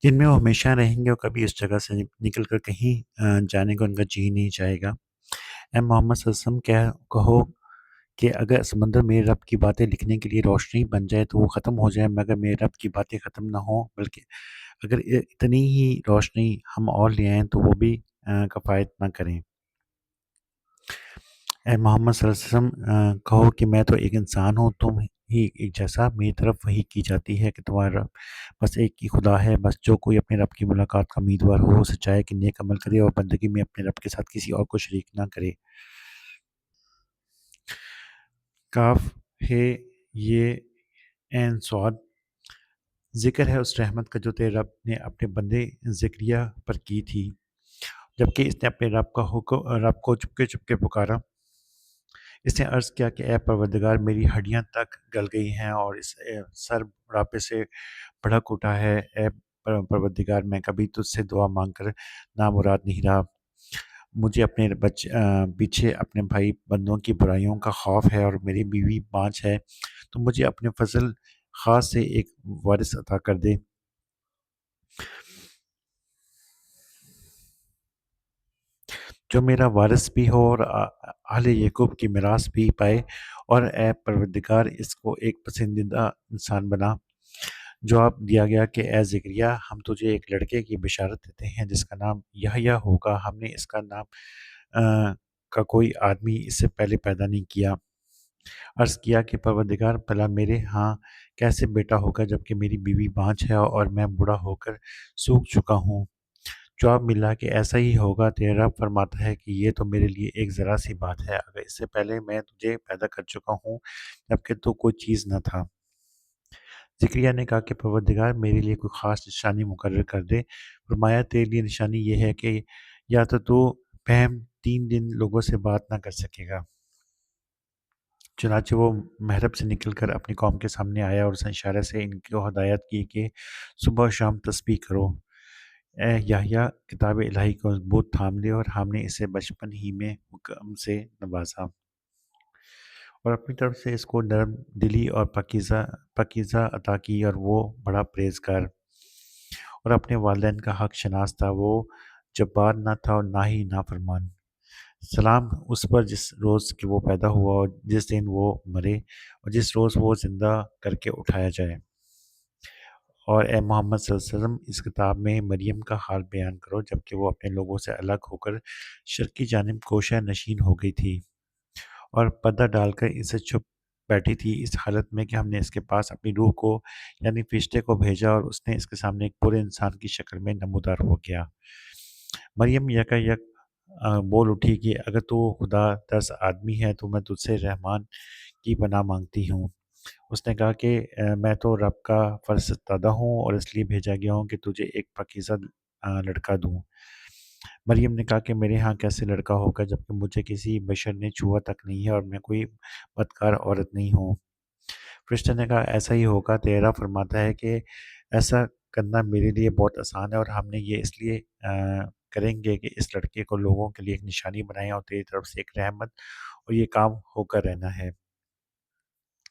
جن میں وہ ہمیشہ رہیں گے اور کبھی اس جگہ سے نکل کر کہیں جانے کا ان کا جی نہیں چاہے گا۔ اے محمد صلی اللہ علیہ وسلم، کیا کہو کہ اگر سمندر میرے رب کی باتیں لکھنے کے لیے روشنی بن جائے تو وہ ختم ہو جائے، مگر میرے رب کی باتیں ختم نہ ہوں، بلکہ اگر اتنی ہی روشنی ہم اور لے آئیں تو وہ بھی کفایت نہ کریں۔ اے محمد صلی اللہ علیہ وسلم، کہو کہ میں تو ایک انسان ہوں، تم ہی ایک جیسا، میری طرف وہی کی جاتی ہے کہ تمہارا رب بس ایک ہی خدا ہے۔ بس جو کوئی اپنے رب کی ملاقات کا امیدوار ہو، اسے چاہے کہ نیک عمل کرے اور بندگی میں اپنے رب کے ساتھ کسی اور کو شریک نہ کرے۔ کاف ہے یہ عین صاد، ذکر ہے اس رحمت کا جو تیرے رب نے اپنے بندے ذکریہ پر کی تھی، جبکہ اس نے اپنے رب کو چپکے چپکے پکارا۔ اس نے عرض کیا کہ اے پروردگار، میری ہڈیاں تک گل گئی ہیں اور اس سر بڑھاپے سے بھڑک اٹھا ہے۔ اے پروردگار، میں کبھی تجھ سے دعا مانگ کر نامراد نہیں رہا۔ مجھے اپنے پیچھے اپنے بھائی بندوں کی برائیوں کا خوف ہے اور میری بیوی بانجھ ہے، تو مجھے اپنے فضل خاص سے ایک وارث عطا کر دے جو میرا وارث بھی ہو اور اہل یعقوب کی میراث بھی پائے۔ اور اے پروردگار، اس کو ایک پسندیدہ انسان بنا۔ جواب دیا گیا کہ اے زکریا، ہم تجھے ایک لڑکے کی بشارت دیتے ہیں جس کا نام یحییٰ ہوگا۔ ہم نے اس کا نام کا کوئی آدمی اس سے پہلے پیدا نہیں کیا۔ عرض کیا کہ پروردگار، بھلا میرے ہاں کیسے بیٹا ہوگا جبکہ میری بیوی بانجھ ہے اور میں بوڑھا ہو کر سوکھ چکا ہوں؟ جواب ملا کہ ایسا ہی ہوگا، تیرا رب فرماتا ہے کہ یہ تو میرے لیے ایک ذرا سی بات ہے، اگر اس سے پہلے میں تجھے پیدا کر چکا ہوں جبکہ تو کوئی چیز نہ تھا۔ ذکریا نے کہا کہ پروردگار، میرے لیے کوئی خاص نشانی مقرر کر دے۔ فرمایا، تیرے لیے نشانی یہ ہے کہ یا تو بہم 3 دن لوگوں سے بات نہ کر سکے گا۔ چنانچہ وہ محراب سے نکل کر اپنی قوم کے سامنے آیا اور اس نے اشارے سے ان کو ہدایت کی کہ صبح و شام تسبیح کرو۔ اے یحییٰ، کتاب الہی کو مضبوط تھام لے، اور ہم نے اسے بچپن ہی میں حکم سے نوازا اور اپنی طرف سے اس کو نرم دلی اور پاکیزہ عطا کی، اور وہ بڑا پرہیزگار اور اپنے والدین کا حق شناس تھا۔ وہ جبار نہ تھا اور نہ ہی نافرمان۔ سلام اس پر جس روز کہ وہ پیدا ہوا اور جس دن وہ مرے اور جس روز وہ زندہ کر کے اٹھایا جائے۔ اور اے محمد صلی اللہ علیہ وسلم، اس کتاب میں مریم کا حال بیان کرو جبکہ وہ اپنے لوگوں سے الگ ہو کر شرقی جانب کوشہ نشین ہو گئی تھی اور پردہ ڈال کر اسے چھپ بیٹھی تھی، اس حالت میں کہ ہم نے اس کے پاس اپنی روح کو یعنی فرشتے کو بھیجا اور اس نے اس کے سامنے ایک پورے انسان کی شکل میں نمودار ہو گیا۔ مریم یکا یک بول اٹھی کہ اگر تو خدا ترس آدمی ہے تو میں تجھ سے رحمان کی پناہ مانگتی ہوں۔ اس نے کہا کہ میں تو رب کا فرستادہ ہوں اور اس لیے بھیجا گیا ہوں کہ تجھے ایک پاکیزہ لڑکا دوں۔ مریم نے کہا کہ میرے ہاں کیسے لڑکا ہوگا جبکہ مجھے کسی بشر نے چھوا تک نہیں ہے اور میں کوئی بدکار عورت نہیں ہوں۔ فرشتے نے کہا ایسا ہی ہوگا، تیرا فرماتا ہے کہ ایسا کرنا میرے لیے بہت آسان ہے، اور ہم نے یہ اس لیے کریں گے کہ اس لڑکے کو لوگوں کے لیے ایک نشانی بنائیں اور تیری طرف سے ایک رحمت، اور یہ کام ہو کر رہنا ہے۔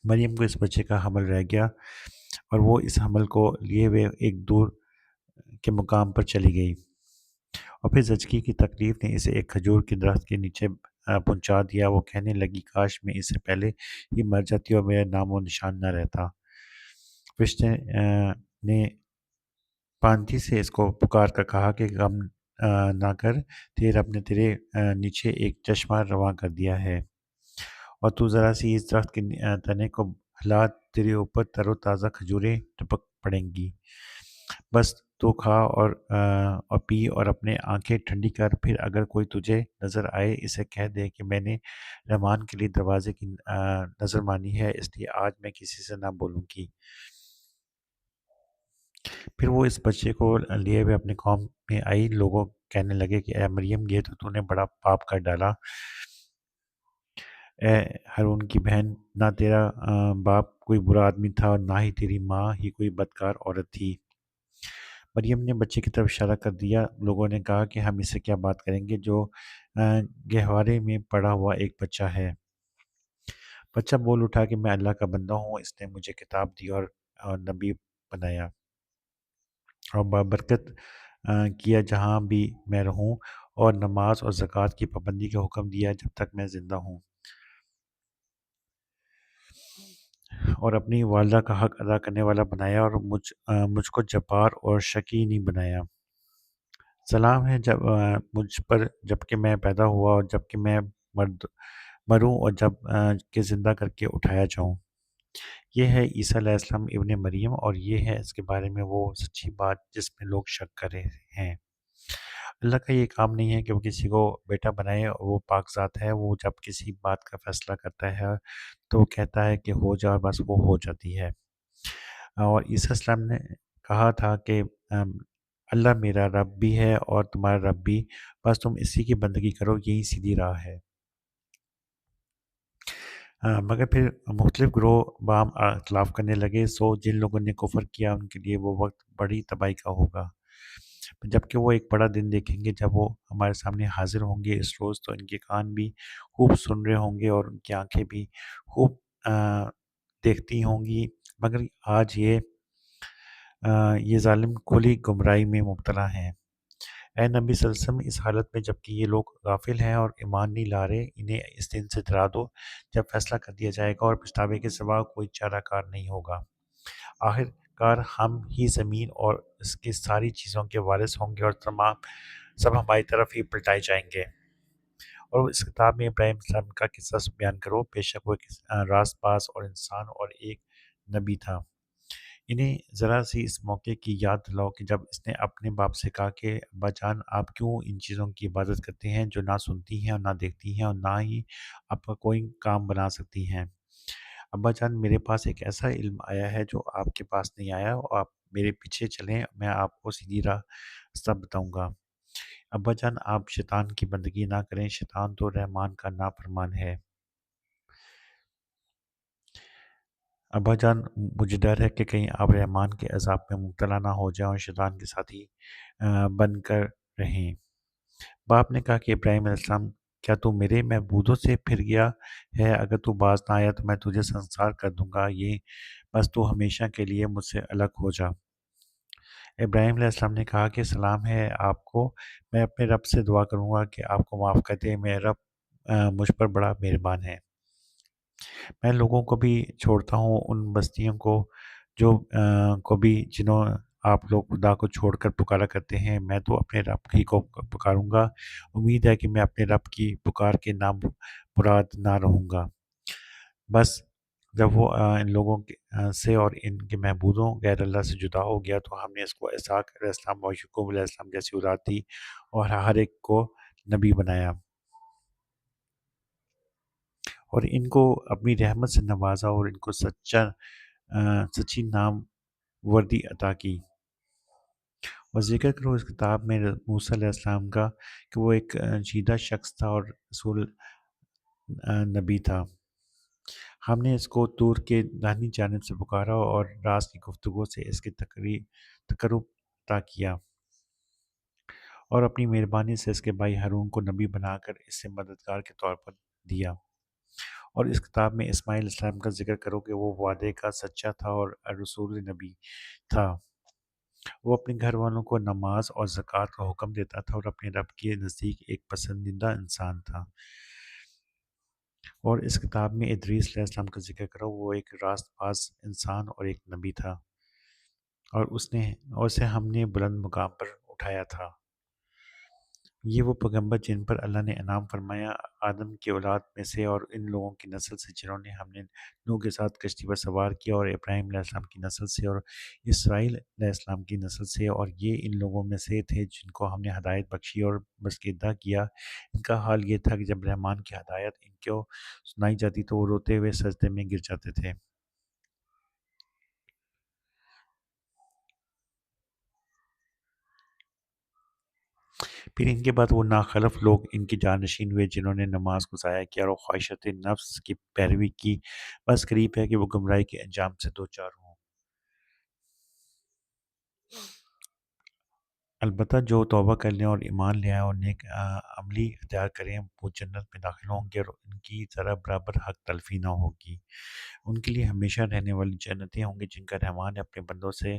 مریم کو اس بچے کا حمل رہ گیا اور وہ اس حمل کو لیے ہوئے ایک دور کے مقام پر چلی گئی، اور پھر زچگی کی تکلیف نے اسے ایک کھجور کے درخت کے نیچے پہنچا دیا۔ وہ کہنے لگی کاش میں اس سے پہلے ہی مر جاتی اور میرا نام و نشان نہ رہتا۔ فرشتے نے پانتی سے اس کو پکار کر کہا کہ غم نہ کر، تیرے رب نے تیرے نیچے ایک چشمہ رواں کر دیا ہے، اور تو ذرا سی اس درخت کے تنے کو ہلا، تیرے اوپر تر و تازہ کھجوریں ٹپک پڑیں گی، بس تو کھا اور پی اور اپنے آنکھیں ٹھنڈی کر۔ پھر اگر کوئی تجھے نظر آئے اسے کہہ دے کہ میں نے رحمان کے لیے دروازے کی نظر مانی ہے، اس لیے آج میں کسی سے نہ بولوں گی۔ پھر وہ اس بچے کو لیے ہوئے اپنی قوم میں آئی، لوگوں کہنے لگے کہ اے مریم، یہ تو نے بڑا پاپ کر ڈالا۔ اے ہارون کی بہن، نہ تیرا باپ کوئی برا آدمی تھا اور نہ ہی تیری ماں ہی کوئی بدکار عورت تھی۔ مریم نے بچے کی طرف اشارہ کر دیا۔ لوگوں نے کہا کہ ہم اس سے کیا بات کریں گے جو گہوارے میں پڑا ہوا ایک بچہ ہے۔ بچہ بول اٹھا کہ میں اللہ کا بندہ ہوں، اس نے مجھے کتاب دی اور نبی بنایا۔ اور بابرکت کیا جہاں بھی میں رہوں، اور نماز اور زکوٰۃ کی پابندی کا حکم دیا جب تک میں زندہ ہوں، اور اپنی والدہ کا حق ادا کرنے والا بنایا، اور مجھ کو جبار اور شقی نہیں بنایا۔ سلام ہے جب مجھ پر جب کہ میں پیدا ہوا اور جب کہ میں مروں اور جب کہ زندہ کر کے اٹھایا جاؤں۔ یہ ہے عیسیٰ علیہ السلام ابن مریم، اور یہ ہے اس کے بارے میں وہ سچی بات جس میں لوگ شک کر رہے ہیں۔ اللہ کا یہ کام نہیں ہے کہ وہ کسی کو بیٹا بنائے، وہ پاک ذات ہے۔ وہ جب کسی بات کا فیصلہ کرتا ہے تو وہ کہتا ہے کہ ہو جا، بس وہ ہو جاتی ہے۔ اور عیسیٰ علیہ السلام نے کہا تھا کہ اللہ میرا رب بھی ہے اور تمہارا رب بھی، بس تم اسی کی بندگی کرو، یہی سیدھی راہ ہے۔ مگر پھر مختلف گروہ باہم اختلاف کرنے لگے، سو جن لوگوں نے کفر کیا ان کے لیے وہ وقت بڑی تباہی کا ہوگا، جبکہ وہ ایک بڑا دن دیکھیں گے جب وہ ہمارے سامنے حاضر ہوں گے۔ اس روز تو ان کے کان بھی خوب سن رہے ہوں گے اور ان کی آنکھیں بھی خوب دیکھتی ہوں گی، مگر آج یہ ظالم کھلی گمراہی میں مبتلا ہیں۔ اے نبی صلی اللہ علیہ وسلم، اس حالت میں جبکہ یہ لوگ غافل ہیں اور ایمان نہیں لا رہے، انہیں اس دن سے ڈرا دو جب فیصلہ کر دیا جائے گا اور پچھتاوے کے سوا کوئی چارہ کار نہیں ہوگا۔ آخر کار ہم ہی زمین اور اس کی ساری چیزوں کے وارث ہوں گے، اور تمام سب ہماری طرف ہی پلٹائے جائیں گے۔ اور اس کتاب میں ابراہیم علیہ السلام کا قصہ بیان کرو، بے شک وہ ایک راست باز اور انسان اور ایک نبی تھا۔ انہیں ذرا سی اس موقع کی یاد دلاؤ کہ جب اس نے اپنے باپ سے کہا کہ ابا جان، آپ کیوں ان چیزوں کی عبادت کرتے ہیں جو نہ سنتی ہیں اور نہ دیکھتی ہیں اور نہ ہی آپ کا کوئی کام بنا سکتی ہیں؟ ابا جان، میرے پاس ایک ایسا علم آیا ہے جو آپ کے پاس نہیں آیا، اور آپ میرے پیچھے چلیں، میں آپ کو سیدھی راستہ بتاؤں گا۔ ابا جان، آپ شیطان کی بندگی نہ کریں، شیطان تو رحمان کا نافرمان ہے۔ ابا جان، مجھے ڈر ہے کہ کہیں آپ رحمان کے عذاب میں مبتلا نہ ہو جائیں اور شیطان کے ساتھی بن کر رہیں۔ باپ نے کہا کہ ابراہیم علیہ السلام، کیا تو میرے معبودوں سے پھر گیا ہے؟ اگر تو باز نہ آیا تو میں تجھے سنسار کر دوں گا، یہ بس تو ہمیشہ کے لیے مجھ سے الگ ہو جا۔ ابراہیم علیہ السلام نے کہا کہ سلام ہے آپ کو، میں اپنے رب سے دعا کروں گا کہ آپ کو معاف کر دے، میرا رب مجھ پر بڑا مہربان ہے۔ میں لوگوں کو بھی چھوڑتا ہوں، ان بستیوں کو بھی جنہوں آپ لوگ خدا کو چھوڑ کر پکارا کرتے ہیں، میں تو اپنے رب ہی کو پکاروں گا۔ امید ہے کہ میں اپنے رب کی پکار کے نام مراد نہ رہوں گا۔ بس جب وہ ان لوگوں سے اور ان کے معبودوں غیر اللہ سے جدا ہو گیا تو ہم نے اس کو اسحاق علیہ السلام اور یعقوب علیہ السلام جیسی اولاد دی اور ہر ایک کو نبی بنایا، اور ان کو اپنی رحمت سے نوازا اور ان کو سچی نام وردی عطا کی۔ اور ذکر کرو اس کتاب میں موسیٰ علیہ السلام کا کہ وہ ایک چیدہ شخص تھا اور رسول نبی تھا۔ ہم نے اس کو طور کے داہنی جانب سے پکارا اور راز کی گفتگو سے اس کے تقرب عطا کیا، اور اپنی مہربانی سے اس کے بھائی ہارون کو نبی بنا کر اس سے مددگار کے طور پر دیا۔ اور اس کتاب میں اسماعیل علیہ السلام کا ذکر کرو کہ وہ وعدے کا سچا تھا اور رسول نبی تھا۔ وہ اپنے گھر والوں کو نماز اور زکوٰۃ کا حکم دیتا تھا اور اپنے رب کے نزدیک ایک پسندیدہ انسان تھا۔ اور اس کتاب میں ادریس علیہ السلام کا ذکر کرو، وہ ایک راست باز انسان اور ایک نبی تھا، اور اسے ہم نے بلند مقام پر اٹھایا تھا۔ یہ وہ پیغمبر جن پر اللہ نے انعام فرمایا آدم کی اولاد میں سے اور ان لوگوں کی نسل سے جنہوں نے ہم نے نوح کے ساتھ کشتی پر سوار کیا، اور ابراہیم علیہ السلام کی نسل سے اور اسرائیل علیہ السلام کی نسل سے، اور یہ ان لوگوں میں سے تھے جن کو ہم نے ہدایت بخشی اور بسکیدہ کیا۔ ان کا حال یہ تھا کہ جب رحمان کی ہدایت ان کو سنائی جاتی تو وہ روتے ہوئے سجدے میں گر جاتے تھے۔ پھر ان کے بعد وہ ناخلف لوگ ان کے جانشین ہوئے جنہوں نے نماز کو ضائع کیا اور خواہشات نفس کی پیروی کی، بس قریب ہے کہ وہ گمراہی کے انجام سے دوچار ہوں۔ البتہ جو توبہ کر لیں اور ایمان لے آئیں اور نیک عملی اختیار کریں، وہ جنت میں داخل ہوں گے اور ان کی ذرا برابر حق تلفی نہ ہوگی۔ ان کے لیے ہمیشہ رہنے والی جنتیں ہوں گی جن کا رحمان اپنے بندوں سے